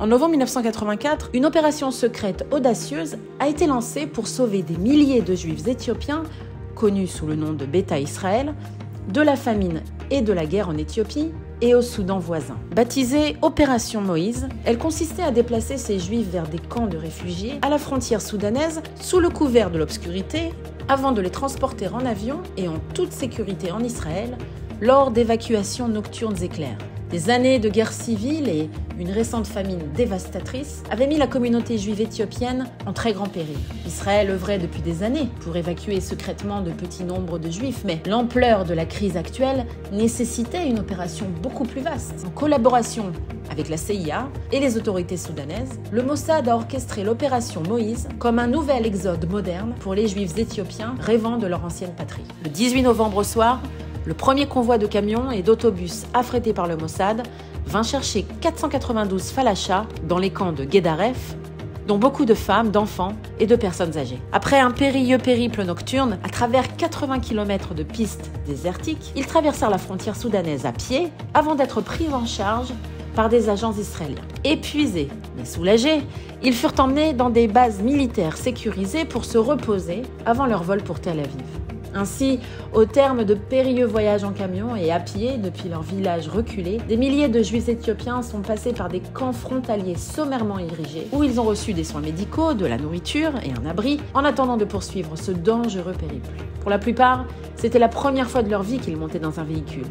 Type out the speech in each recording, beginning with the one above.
En novembre 1984, une opération secrète audacieuse a été lancée pour sauver des milliers de Juifs éthiopiens, connus sous le nom de Beta Israël, de la famine et de la guerre en Éthiopie et au Soudan voisin. Baptisée Opération Moïse, elle consistait à déplacer ces Juifs vers des camps de réfugiés à la frontière soudanaise sous le couvert de l'obscurité, avant de les transporter en avion et en toute sécurité en Israël lors d'évacuations nocturnes et claires. Des années de guerre civile et une récente famine dévastatrice avaient mis la communauté juive éthiopienne en très grand péril. Israël œuvrait depuis des années pour évacuer secrètement de petits nombres de juifs, mais l'ampleur de la crise actuelle nécessitait une opération beaucoup plus vaste. En collaboration avec la CIA et les autorités soudanaises, le Mossad a orchestré l'opération Moïse comme un nouvel exode moderne pour les juifs éthiopiens rêvant de leur ancienne patrie. Le 18 novembre au soir, le premier convoi de camions et d'autobus affrétés par le Mossad vint chercher 492 falachas dans les camps de Guédaref, dont beaucoup de femmes, d'enfants et de personnes âgées. Après un périlleux périple nocturne, à travers 80 km de pistes désertiques, ils traversèrent la frontière soudanaise à pied avant d'être pris en charge par des agents israéliens. Épuisés mais soulagés, ils furent emmenés dans des bases militaires sécurisées pour se reposer avant leur vol pour Tel Aviv. Ainsi, au terme de périlleux voyages en camion et à pied depuis leur village reculé, des milliers de Juifs éthiopiens sont passés par des camps frontaliers sommairement érigés où ils ont reçu des soins médicaux, de la nourriture et un abri en attendant de poursuivre ce dangereux périple. Pour la plupart, c'était la première fois de leur vie qu'ils montaient dans un véhicule.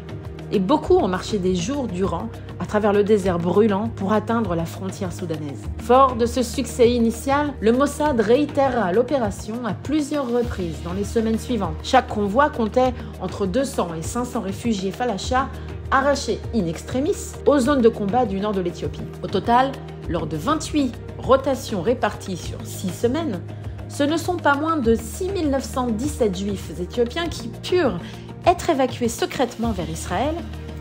Et beaucoup ont marché des jours durant à travers le désert brûlant pour atteindre la frontière soudanaise. Fort de ce succès initial, le Mossad réitérera l'opération à plusieurs reprises dans les semaines suivantes. Chaque convoi comptait entre 200 et 500 réfugiés falachas arrachés in extremis aux zones de combat du nord de l'Éthiopie. Au total, lors de 28 rotations réparties sur 6 semaines, ce ne sont pas moins de 6 917 Juifs éthiopiens qui purent être évacués secrètement vers Israël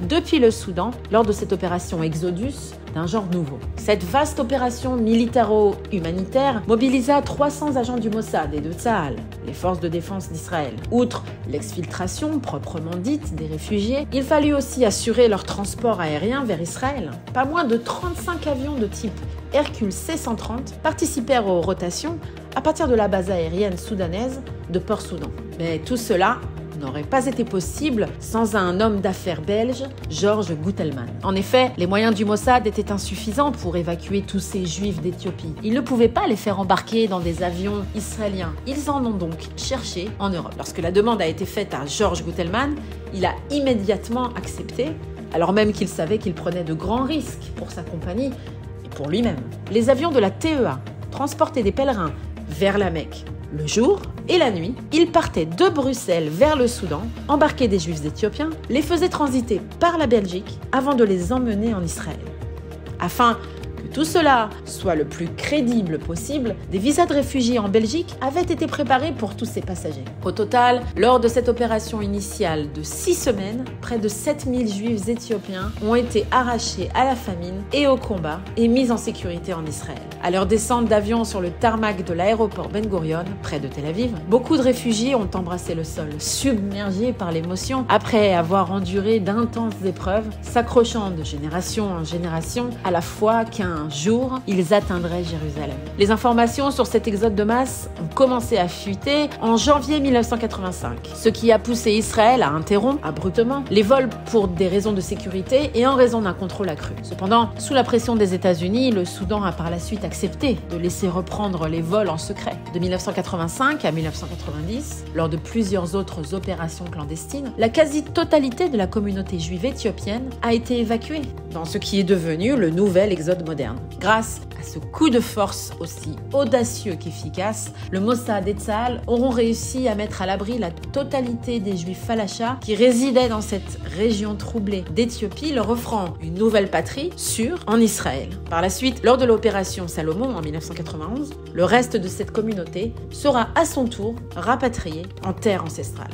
depuis le Soudan lors de cette opération Exodus d'un genre nouveau. Cette vaste opération militaro-humanitaire mobilisa 300 agents du Mossad et de Tsahal, les forces de défense d'Israël. Outre l'exfiltration proprement dite des réfugiés, il fallut aussi assurer leur transport aérien vers Israël. Pas moins de 35 avions de type Hercule C-130 participèrent aux rotations à partir de la base aérienne soudanaise de Port-Soudan. Mais tout cela n'aurait pas été possible sans un homme d'affaires belge, Georges Gutelman. En effet, les moyens du Mossad étaient insuffisants pour évacuer tous ces Juifs d'Éthiopie. Ils ne pouvaient pas les faire embarquer dans des avions israéliens. Ils en ont donc cherché en Europe. Lorsque la demande a été faite à Georges Gutelman, il a immédiatement accepté, alors même qu'il savait qu'il prenait de grands risques pour sa compagnie et pour lui-même. Les avions de la TEA transportaient des pèlerins vers la Mecque. Le jour et la nuit, ils partaient de Bruxelles vers le Soudan, embarquaient des Juifs éthiopiens, les faisaient transiter par la Belgique avant de les emmener en Israël. Afin que tout cela soit le plus crédible possible, des visas de réfugiés en Belgique avaient été préparés pour tous ces passagers. Au total, lors de cette opération initiale de 6 semaines, près de 7000 Juifs éthiopiens ont été arrachés à la famine et au combat et mis en sécurité en Israël. À leur descente d'avion sur le tarmac de l'aéroport Ben Gurion, près de Tel Aviv, beaucoup de réfugiés ont embrassé le sol, submergés par l'émotion, après avoir enduré d'intenses épreuves, s'accrochant de génération en génération à la foi qu'un jour, ils atteindraient Jérusalem. Les informations sur cet exode de masse ont commencé à fuiter en janvier 1985, ce qui a poussé Israël à interrompre abruptement les vols pour des raisons de sécurité et en raison d'un contrôle accru. Cependant, sous la pression des États-Unis, le Soudan a par la suite accepté de laisser reprendre les vols en secret. De 1985 à 1990, lors de plusieurs autres opérations clandestines, la quasi-totalité de la communauté juive éthiopienne a été évacuée dans ce qui est devenu le nouvel exode moderne. Grâce à ce coup de force aussi audacieux qu'efficace, le Mossad et Tsahal auront réussi à mettre à l'abri la totalité des Juifs falachas qui résidaient dans cette région troublée d'Éthiopie, leur offrant une nouvelle patrie sûre en Israël. Par la suite, lors de l'opération Salomon en 1991, le reste de cette communauté sera à son tour rapatrié en terre ancestrale.